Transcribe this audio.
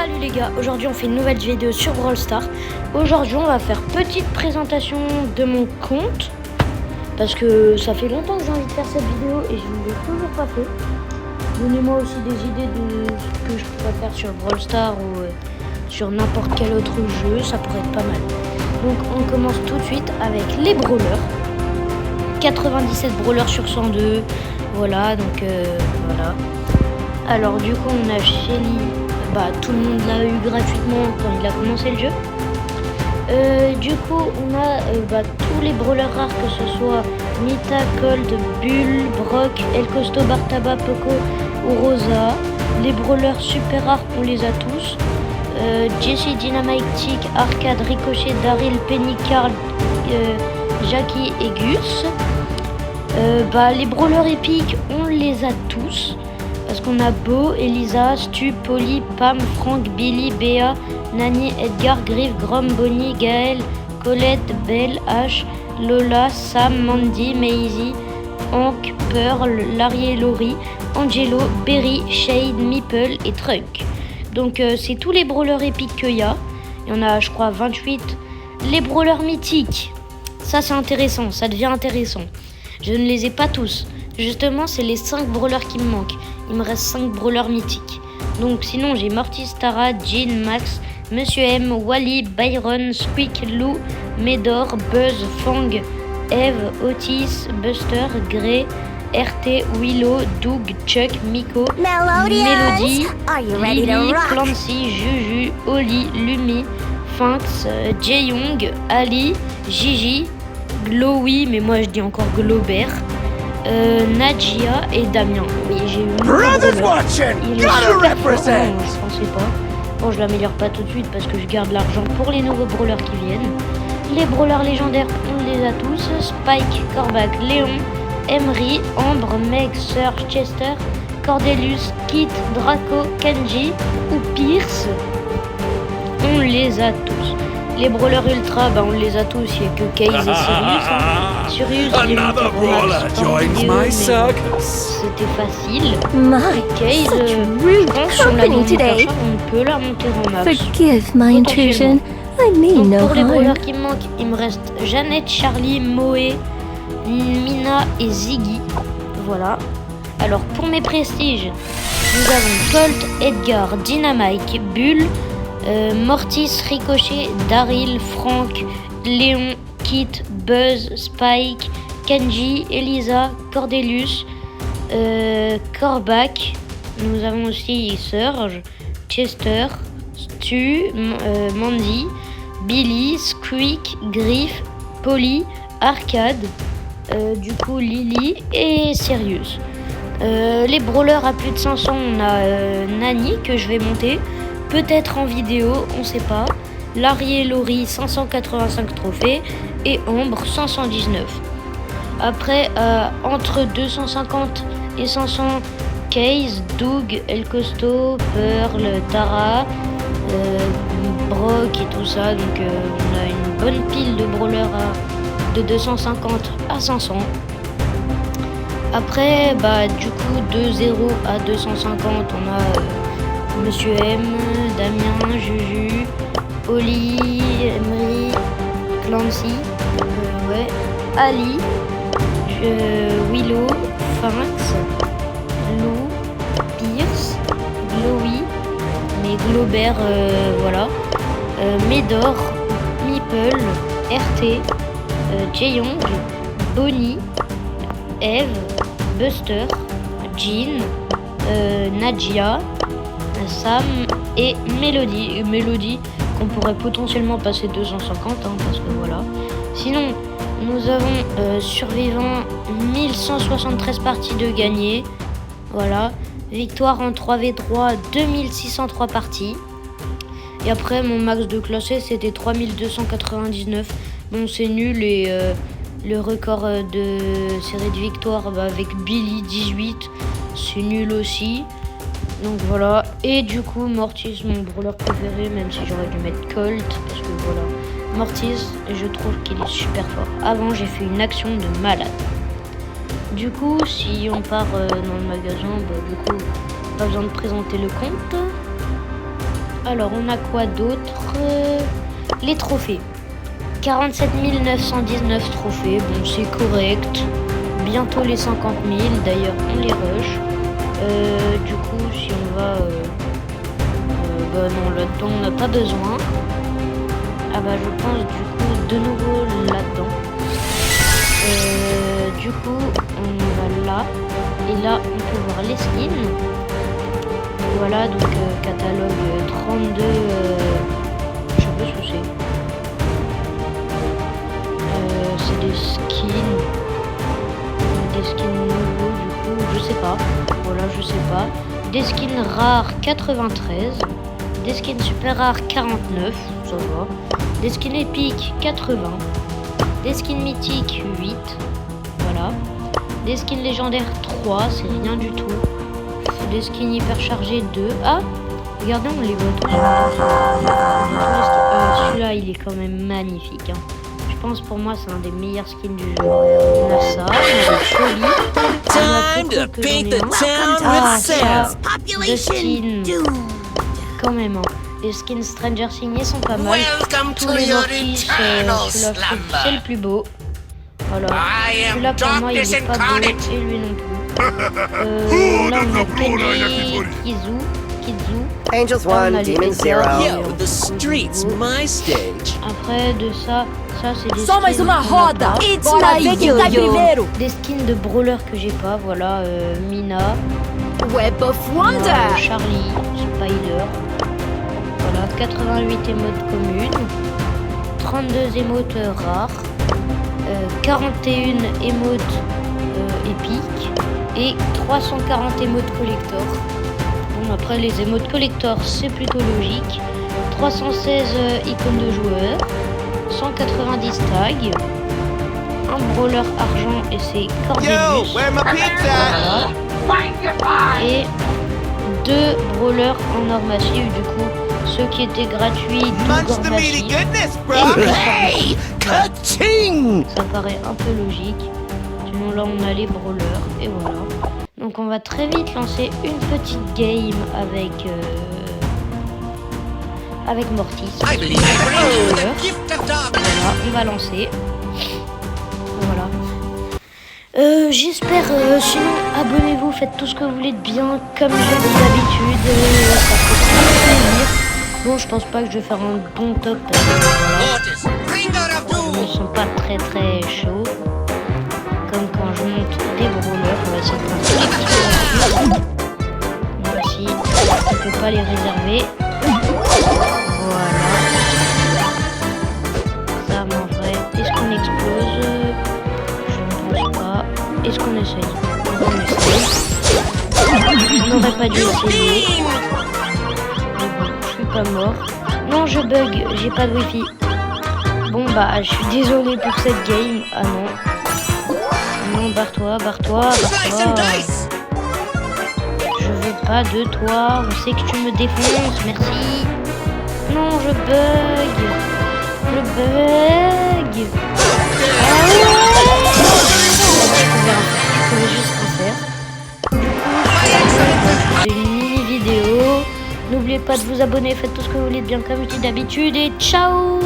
Salut les gars, aujourd'hui on fait une nouvelle vidéo sur Brawl Stars. Aujourd'hui on va faire petite présentation de mon compte parce que ça fait longtemps que j'ai envie de faire cette vidéo et je ne l'ai toujours pas fait. Donnez-moi aussi des idées de ce que je pourrais faire sur Brawl Stars ou sur n'importe quel autre jeu, ça pourrait être pas mal. Donc on commence tout de suite avec les brawlers. 97 brawlers sur 102, voilà, donc voilà. Alors du coup on a Shelly, tout le monde l'a eu gratuitement quand il a commencé le jeu. Du coup on a tous les brawlers rares, que ce soit Nita, Colt, Bull, Brock, El Costo, Bartaba, Poco ou Rosa. Les brawlers super rares on les a tous. Jessie, Dynamite, Tick, Arcade, Ricochet, Daryl, Penny, Carl, Jackie et Gus. Les brawlers épiques on les a tous. Parce qu'on a Beau, Elisa, Stu, Polly, Pam, Frank, Billy, Béa, Nani, Edgar, Griff, Grom, Bonnie, Gaël, Colette, Belle, Ash, Lola, Sam, Mandy, Maisie, Hank, Pearl, Larry et Laurie, Angelo, Berry, Shade, Meeple et Trunk. Donc c'est tous les brawlers épiques qu'il y a. Il y en a je crois 28. Les brawlers mythiques, ça c'est intéressant, ça devient intéressant. Je ne les ai pas tous. Justement, c'est les 5 brawlers qui me manquent. Il me reste 5 brawlers mythiques. Donc sinon, j'ai Mortis, Tara, Jean, Max, Monsieur M, Wally, Byron, Squeak, Lou, Médor, Buzz, Fang, Eve, Otis, Buster, Gray, RT, Willow, Doug, Chuck, Miko, Melody, Lily, Clancy, Juju, Oli, Lumi, Finks, Jae-Young, Ali, Gigi, Glowy, mais moi je dis encore Globert, Nadia et Damien. Oui, j'ai eu il est super fort, je pensais pas. Bon, je l'améliore pas tout de suite parce que je garde l'argent pour les nouveaux brawlers qui viennent. Les brawlers légendaires, on les a tous. Spike, Corbac, Léon, Emery, Ambre, Meg, Surge, Chester, Cordelius, Kit, Draco, Kenji ou Pierce. On les a tous. Les brawlers ultra, on les a tous, il n'y a que Case et Sirius. Sirius, c'était facile. Case, je pense qu'on l'a monté on peut la monter en max. Forgive my intrusion. I mean no pour les harm. brawlers qui me manquent, il me reste Jeannette, Charlie, Moé, Mina et Ziggy. Voilà. Alors pour mes prestiges, nous avons Colt, Edgar, Dynamite, Bull, Mortis, Ricochet, Daryl, Frank, Léon, Kit, Buzz, Spike, Kenji, Elisa, Cordelius, Corbac. Nous avons aussi Surge, Chester, Stu, Mandy, Billy, Squeak, Griff, Polly, Arcade, du coup Lily et Sirius. Les brawlers à plus de 500, on a Nani que je vais monter. Peut-être en vidéo, on sait pas. Larry et Laurie, 585 trophées. Et Ambre, 519. Après, entre 250 et 500, Case, Doug, El Costo, Pearl, Tara, Brock et tout ça. Donc on a une bonne pile de brawlers de 250 à 500. Après, du coup, de 0 à 250, on a Monsieur M, Damien, Juju, Oli, Emery, Clancy, Ali, Willow, Finks, Lou, Pierce, Glowy, mais Globert, voilà, Médor, Meeple, RT, Jae-Young, Bonnie, Eve, Buster, Jean, Nadia, Sam et Melody qu'on pourrait potentiellement passer 250 parce que voilà. Sinon nous avons survivants 1173 parties de gagnées, voilà, victoire en 3v3 2603 parties. Et après mon max de classé c'était 3299. Bon, c'est nul. Et le record de série de victoires avec Billy 18, c'est nul aussi. Donc voilà, et du coup Mortis, mon brawler préféré, même si j'aurais dû mettre Colt, parce que voilà, Mortis, je trouve qu'il est super fort. Avant j'ai fait une action de malade. Du coup, si on part dans le magasin, du coup, pas besoin de présenter le compte. Alors, on a quoi d'autre? Les trophées. 47 919 trophées. Bon, c'est correct. Bientôt les 50 000. D'ailleurs, on les rush. Du coup, si on va... bah non, là-dedans, on n'a pas besoin. Ah bah, je pense, du coup, de nouveau là-dedans. Du coup, on va là. Et là, on peut voir les skins. Voilà, donc catalogue 32. Je sais pas ce que c'est. C'est des skins. Des skins nouveaux, du coup, je sais pas. Voilà, je sais pas. Des skins rares 93. Des skins super rares 49. Ça va. Des skins épiques 80. Des skins mythiques 8. Voilà. Des skins légendaires 3, c'est rien du tout. Des skins hyper chargés 2. Ah, regardez, on les voit tous. Celui-là, il est quand même magnifique. Hein. Je pense pour moi, c'est un des meilleurs skins du jeu. On a ça, on a Shelly. Time to paint the town with sand. Deux skins. Quand même, hein. Les skins Stranger Things sont pas mal. Welcome Tous to les your Mortis, eternal celui-là, c'est slumber. le plus beau. Voilà. I am Celui-là, pour moi, il darkness est pas beau. incarnate. Et lui non plus. Là, on a Kenny, Kizu. Angels Là, on a 1, les Demons Edgar. 0. Yo, the street's my stage. Après de ça c'est des Só mais skins uma qu'on a roda! pas. Bora ver quem tá primeiro! Des skins de brawler que j'ai pas, voilà, Mina, Web of Wonder! Charlie, Spider. Voilà, 88 émotes communes, 32 émotes rares, 41 émotes épiques et 340 émotes collector. Bon, après les émotes collector, c'est plutôt logique. 316 icônes de joueurs, 190 tags, un brawler argent et c'est Cordelius. Voilà. Et 2 brawlers en or massif, du coup, ceux qui étaient gratuits, 12 or massif. Hey! Ka-ching! Ça paraît un peu logique. Sinon là on a les brawlers et voilà. Donc on va très vite lancer une petite game avec Mortis. I believe I bring you the gift of darkness. Voilà, on va lancer. Voilà. J'espère, sinon abonnez-vous, faites tout ce que vous voulez de bien, comme je dis d'habitude, ça fait très plaisir. Bon, je pense pas que je vais faire un bon top parce que voilà, Mortis, bringer of ils ne doom. sont pas très chauds. Comme quand je monte des brawlers, on va essayer de monter un petit peu là-dessus. Moi aussi, on peut pas les réserver. Voilà. Ça, mais en vrai, est-ce qu'on explose? Je ne pense pas. Est-ce qu'on essaye? On essaye. On n'aurait pas dû essayer. Mais bon, je suis pas mort. Non, je bug, j'ai pas de wifi. Bon bah, je suis désolé pour cette game. Ah non. Non, barre-toi. Slice and dice. Je veux pas de toi. On sait que tu me défonces. Merci. Non, je bug. Ah ouais. Je pouvais juste en faire. C'est une mini vidéo. N'oubliez pas de vous abonner. Faites tout ce que vous voulez de bien comme je dis d'habitude. Et ciao.